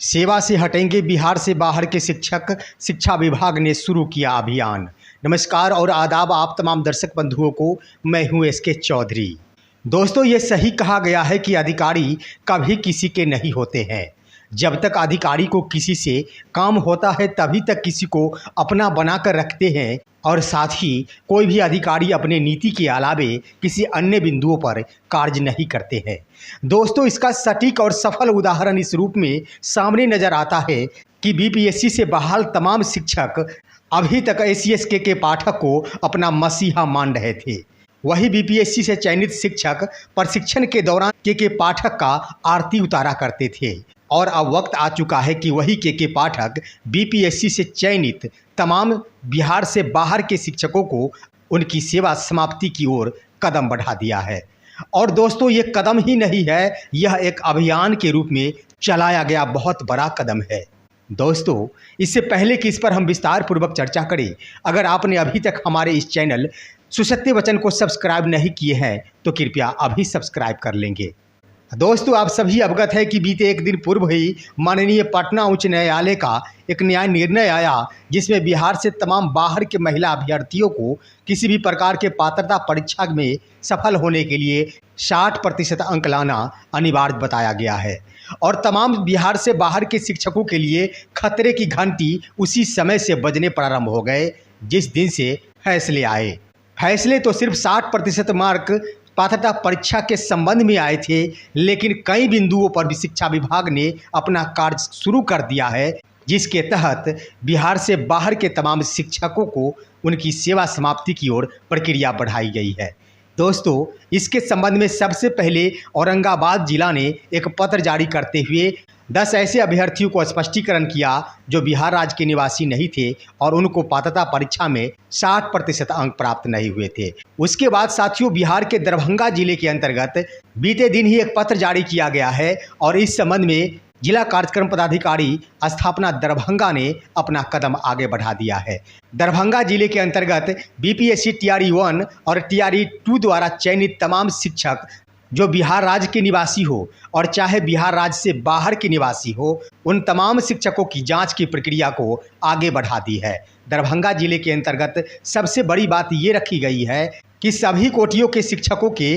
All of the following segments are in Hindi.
सेवा से हटेंगे बिहार से बाहर के शिक्षक, शिक्षा विभाग ने शुरू किया अभियान। नमस्कार और आदाब आप तमाम दर्शक बंधुओं को, मैं हूं एसके चौधरी। दोस्तों, ये सही कहा गया है कि अधिकारी कभी किसी के नहीं होते हैं। जब तक अधिकारी को किसी से काम होता है तभी तक किसी को अपना बनाकर रखते हैं और साथ ही कोई भी अधिकारी अपने नीति के अलावे किसी अन्य बिंदुओं पर कार्य नहीं करते हैं। दोस्तों, इसका सटीक और सफल उदाहरण इस रूप में सामने नजर आता है कि बीपीएससी से बहाल तमाम शिक्षक अभी तक एसीएस के पाठक को अपना मसीहा मान रहे थे। वही बीपीएससी से चयनित शिक्षक प्रशिक्षण के दौरान के पाठक का आरती उतारा करते थे और अब वक्त आ चुका है कि वही के पाठक बीपीएससी से चयनित तमाम बिहार से बाहर के शिक्षकों को उनकी सेवा समाप्ति की ओर कदम बढ़ा दिया है। और दोस्तों, ये कदम ही नहीं है, यह एक अभियान के रूप में चलाया गया बहुत बड़ा कदम है। दोस्तों, इससे पहले कि इस पर हम विस्तार पूर्वक चर्चा करें, अगर आपने अभी तक हमारे इस चैनल सुसत्य वचन को सब्सक्राइब नहीं किए हैं तो कृपया अभी सब्सक्राइब कर लेंगे। दोस्तों, आप सभी अवगत है कि बीते एक दिन पूर्व ही माननीय पटना उच्च न्यायालय का एक न्याय निर्णय आया जिसमें बिहार से तमाम बाहर के महिला अभ्यर्थियों को किसी भी प्रकार के पात्रता परीक्षा में सफल होने के लिए 60% अंक लाना अनिवार्य बताया गया है और तमाम बिहार से बाहर के शिक्षकों के लिए खतरे की घंटी उसी समय से बजने प्रारंभ हो गए जिस दिन से फैसले आए। फैसले तो सिर्फ 60% मार्क पात्रता परीक्षा के संबंध में आए थे, लेकिन कई बिंदुओं पर भी शिक्षा विभाग ने अपना कार्य शुरू कर दिया है जिसके तहत बिहार से बाहर के तमाम शिक्षकों को उनकी सेवा समाप्ति की ओर प्रक्रिया बढ़ाई गई है। दोस्तों, इसके संबंध में सबसे पहले औरंगाबाद जिला ने एक पत्र जारी करते हुए 10 ऐसे अभ्यर्थियों को स्पष्टीकरण किया जो बिहार राज्य के निवासी नहीं थे और उनको पात्रता परीक्षा में 60% अंक प्राप्त नहीं हुए थे। उसके बाद साथियों, बिहार के दरभंगा जिले के अंतर्गत बीते दिन ही एक पत्र जारी किया गया है और इस संबंध में जिला कार्यक्रम पदाधिकारी स्थापना दरभंगा ने अपना कदम आगे बढ़ा दिया है। दरभंगा जिले के अंतर्गत बीपीएससी टीआरई 1 और टीआरई 2 द्वारा चयनित तमाम शिक्षक जो बिहार राज्य के निवासी हो और चाहे बिहार राज्य से बाहर के निवासी हो, उन तमाम शिक्षकों की जांच की प्रक्रिया को आगे बढ़ा दी है। दरभंगा जिले के अंतर्गत सबसे बड़ी बात ये रखी गई है कि सभी कोटियों के शिक्षकों के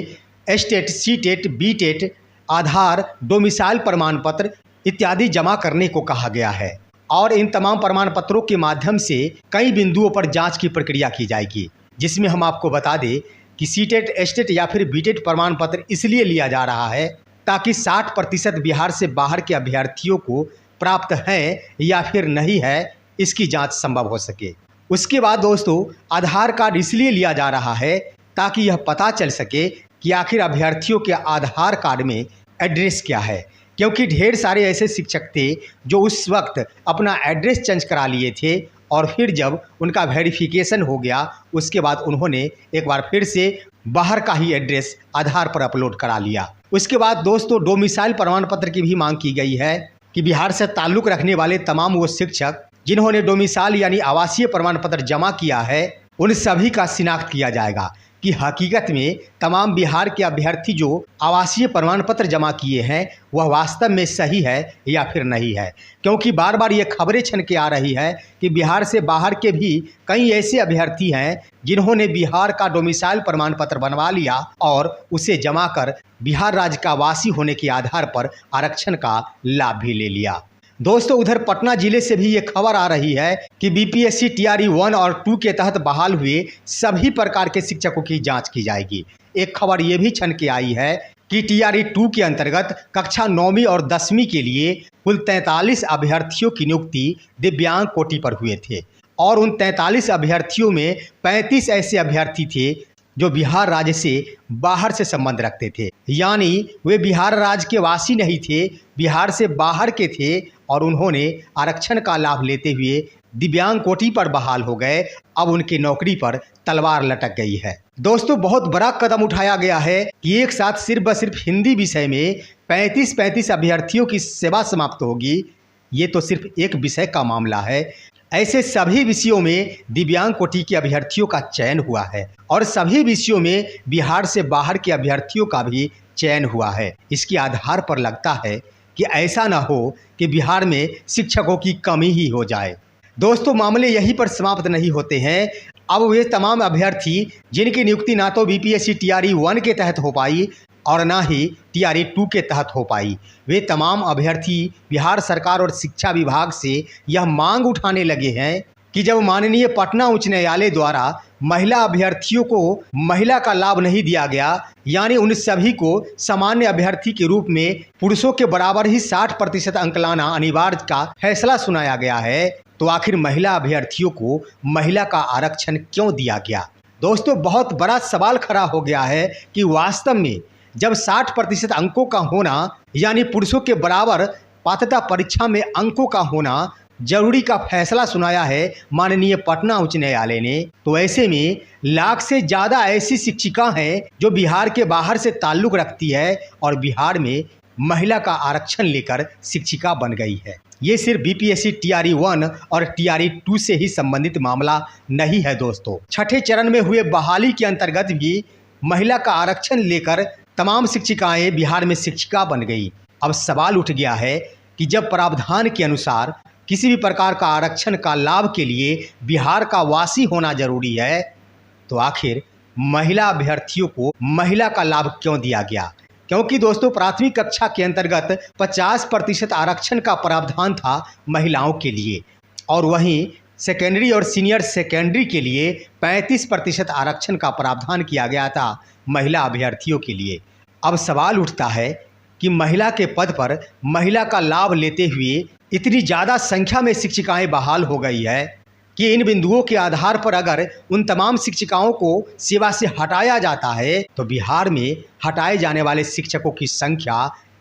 एस्टेट, सीटेट, बीटेट, आधार, डोमिसाइल प्रमाण पत्र इत्यादि जमा करने को कहा गया है और इन तमाम प्रमाण पत्रों के माध्यम से कई बिंदुओं पर जांच की प्रक्रिया की जाएगी, जिसमें हम आपको बता दें कि सीटेट, एस्टेट या फिर बीटेट प्रमाण पत्र इसलिए लिया जा रहा है ताकि 60% बिहार से बाहर के अभ्यर्थियों को प्राप्त है या फिर नहीं है, इसकी जांच संभव हो सके। उसके बाद दोस्तों, आधार कार्ड इसलिए लिया जा रहा है ताकि यह पता चल सके कि आखिर अभ्यर्थियों के आधार कार्ड में एड्रेस क्या है, क्योंकि ढेर सारे ऐसे शिक्षक थे जो उस वक्त अपना एड्रेस चेंज करा लिए थे और फिर जब उनका वेरिफिकेशन हो गया उसके बाद उन्होंने एक बार फिर से बाहर का ही एड्रेस आधार पर अपलोड करा लिया। उसके बाद दोस्तों, डोमिसाइल प्रमाण पत्र की भी मांग की गई है कि बिहार से ताल्लुक़ रखने वाले तमाम वो शिक्षक जिन्होंने डोमिसाइल यानी आवासीय प्रमाण पत्र जमा किया है उन सभी का शिनाख्त किया जाएगा कि हकीकत में तमाम बिहार के अभ्यर्थी जो आवासीय प्रमाण पत्र जमा किए हैं वह वास्तव में सही है या फिर नहीं है, क्योंकि बार बार ये खबरें छन के आ रही है कि बिहार से बाहर के भी कई ऐसे अभ्यर्थी हैं जिन्होंने बिहार का डोमिसाइल प्रमाण पत्र बनवा लिया और उसे जमा कर बिहार राज्य का वासी होने के आधार पर आरक्षण का लाभ भी ले लिया। दोस्तों, उधर पटना जिले से भी ये खबर आ रही है कि बीपीएससी टीआरई 1 और 2 के तहत बहाल हुए सभी प्रकार के शिक्षकों की जांच की जाएगी। एक खबर ये भी छन के आई है कि टीआरई 2 के अंतर्गत कक्षा 9वीं और 10वीं के लिए कुल 43 अभ्यर्थियों की नियुक्ति दिव्यांग कोटि पर हुए थे और उन 43 अभ्यर्थियों में 35 ऐसे अभ्यर्थी थे जो बिहार राज्य से बाहर से संबंध रखते थे, यानी वे बिहार राज्य के वासी नहीं थे, बिहार से बाहर के थे और उन्होंने आरक्षण का लाभ लेते हुए दिव्यांग कोटि पर बहाल हो गए। अब उनकी नौकरी पर तलवार लटक गई है। दोस्तों, बहुत बड़ा कदम उठाया गया है कि एक साथ सिर्फ व सिर्फ हिंदी विषय में 35 अभ्यर्थियों की सेवा समाप्त होगी। ये तो सिर्फ एक विषय का मामला है, ऐसे सभी विषयों में दिव्यांग कोटि के अभ्यर्थियों का चयन हुआ है और सभी विषयों में बिहार से बाहर के अभ्यर्थियों का भी चयन हुआ है। इसके आधार पर लगता है कि ऐसा ना हो कि बिहार में शिक्षकों की कमी ही हो जाए। दोस्तों, मामले यहीं पर समाप्त नहीं होते हैं। अब वे तमाम अभ्यर्थी जिनकी नियुक्ति ना तो बीपीएससी टीआरई 1 के तहत हो पाई और ना ही टीआरई 2 के तहत हो पाई, वे तमाम अभ्यर्थी बिहार सरकार और शिक्षा विभाग से यह मांग उठाने लगे हैं कि जब माननीय पटना उच्च न्यायालय द्वारा महिला अभ्यर्थियों को महिला का लाभ नहीं दिया गया, यानी उन सभी को सामान्य अभ्यर्थी के रूप में पुरुषों के बराबर ही 60% अंक लाना अनिवार्य का फैसला सुनाया गया है, तो आखिर महिला अभ्यर्थियों को महिला का आरक्षण क्यों दिया गया? दोस्तों, बहुत बड़ा सवाल खड़ा हो गया है कि वास्तव में जब 60% अंकों का होना यानी पुरुषों के बराबर पात्रता परीक्षा में अंकों का होना जरूरी का फैसला सुनाया है माननीय पटना उच्च न्यायालय ने, तो ऐसे में लाख से ज़्यादा ऐसी शिक्षिका हैं जो बिहार के बाहर से ताल्लुक़ रखती है और बिहार में महिला का आरक्षण लेकर शिक्षिका बन गई है। ये सिर्फ बीपीएससी टीआरई 1 और टीआरई 2 से ही संबंधित मामला नहीं है दोस्तों। छठे चरण में हुए बहाली के अंतर्गत भी महिला का आरक्षण लेकर तमाम शिक्षिकाएं बिहार में शिक्षिका बन गई। अब सवाल उठ गया है कि जब प्रावधान के अनुसार किसी भी प्रकार का आरक्षण का लाभ के लिए बिहार का वासी होना जरूरी है, तो आखिर महिला अभ्यर्थियों को महिला का लाभ क्यों दिया गया? क्योंकि दोस्तों, प्राथमिक कक्षा के अंतर्गत 50% आरक्षण का प्रावधान था महिलाओं के लिए और वहीं सेकेंडरी और सीनियर सेकेंडरी के लिए 35% आरक्षण का प्रावधान किया गया था महिला अभ्यर्थियों के लिए। अब सवाल उठता है कि महिला के पद पर महिला का लाभ लेते हुए इतनी ज़्यादा संख्या में शिक्षिकाएं बहाल हो गई है कि इन बिंदुओं के आधार पर अगर उन तमाम शिक्षिकाओं को सेवा से हटाया जाता है तो बिहार में हटाए जाने वाले शिक्षकों की संख्या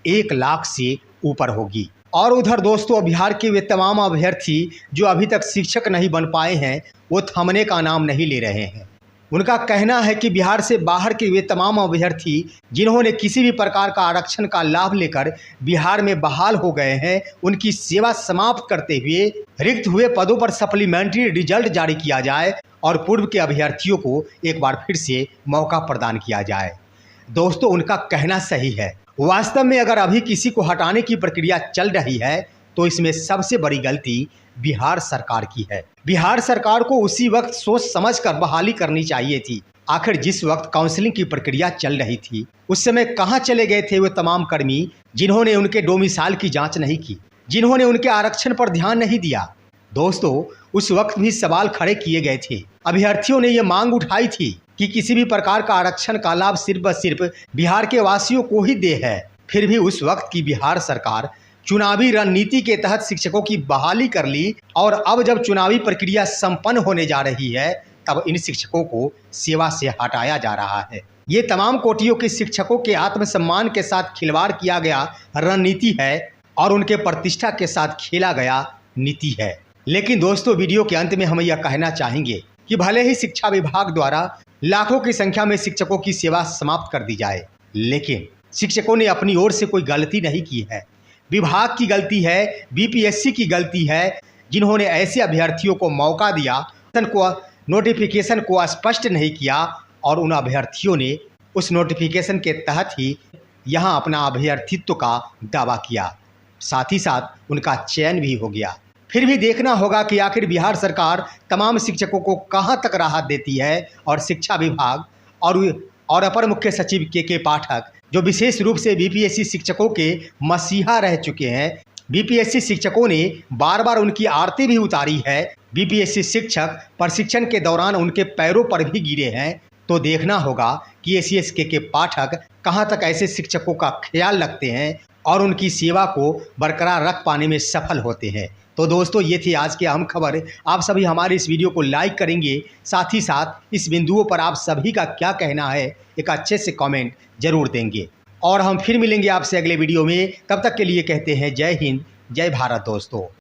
1 लाख से ऊपर होगी। और उधर दोस्तों, बिहार के वे तमाम अभ्यर्थी जो अभी तक शिक्षक नहीं बन पाए हैं, वो थमने का नाम नहीं ले रहे हैं। उनका कहना है कि बिहार से बाहर के वे तमाम अभ्यर्थी जिन्होंने किसी भी प्रकार का आरक्षण का लाभ लेकर बिहार में बहाल हो गए हैं, उनकी सेवा समाप्त करते हुए रिक्त हुए पदों पर सप्लीमेंट्री रिजल्ट जारी किया जाए और पूर्व के अभ्यर्थियों को एक बार फिर से मौका प्रदान किया जाए। दोस्तों, उनका कहना सही है। वास्तव में अगर अभी किसी को हटाने की प्रक्रिया चल रही है तो इसमें सबसे बड़ी गलती बिहार सरकार की है। बिहार सरकार को उसी वक्त सोच समझकर बहाली करनी चाहिए थी। आखिर जिस वक्त काउंसलिंग की प्रक्रिया चल रही थी उस समय कहां चले गए थे वे तमाम कर्मी जिन्होंने उनके डोमिसाइल की जांच नहीं की, जिन्होंने उनके आरक्षण पर ध्यान नहीं दिया? दोस्तों, उस वक्त भी सवाल खड़े किए गए थे। अभ्यर्थियों ने यह मांग उठाई थी कि किसी भी प्रकार का आरक्षण का लाभ सिर्फ व सिर्फ बिहार के वासियों को ही दे है। फिर भी उस वक्त की बिहार सरकार चुनावी रणनीति के तहत शिक्षकों की बहाली कर ली और अब जब चुनावी प्रक्रिया संपन्न होने जा रही है तब इन शिक्षकों को सेवा से हटाया जा रहा है। ये तमाम कोटियों के शिक्षकों के आत्मसम्मान के साथ खिलवाड़ किया गया रणनीति है और उनके प्रतिष्ठा के साथ खेला गया नीति है। लेकिन दोस्तों, वीडियो के अंत में हम यह कहना चाहेंगे कि भले ही शिक्षा विभाग द्वारा लाखों की संख्या में शिक्षकों की सेवा समाप्त कर दी जाए, लेकिन शिक्षकों ने अपनी ओर से कोई गलती नहीं की है। विभाग की गलती है, बीपीएससी की गलती है, जिन्होंने ऐसे अभ्यर्थियों को मौका दिया, नोटिफिकेशन को स्पष्ट नहीं किया और उन अभ्यर्थियों ने उस नोटिफिकेशन के तहत ही यहाँ अपना अभ्यर्थित्व का दावा किया, साथ ही साथ उनका चयन भी हो गया। फिर भी देखना होगा कि आखिर बिहार सरकार तमाम शिक्षकों को कहां तक राहत देती है और शिक्षा विभाग और अपर मुख्य सचिव के पाठक जो विशेष रूप से बीपीएससी शिक्षकों के मसीहा रह चुके हैं। बीपीएससी शिक्षकों ने बार बार उनकी आरती भी उतारी है। बीपीएससी शिक्षक प्रशिक्षण के दौरान उनके पैरों पर भी गिरे हैं। तो देखना होगा कि एससीएसके के पाठक कहां तक ऐसे शिक्षकों का ख्याल रखते हैं और उनकी सेवा को बरकरार रख पाने में सफल होते हैं। तो दोस्तों, ये थी आज की अहम खबर। आप सभी हमारे इस वीडियो को लाइक करेंगे, साथ ही साथ इस बिंदुओं पर आप सभी का क्या कहना है एक अच्छे से कमेंट जरूर देंगे। और हम फिर मिलेंगे आपसे अगले वीडियो में। तब तक के लिए कहते हैं जय हिंद, जय भारत दोस्तों।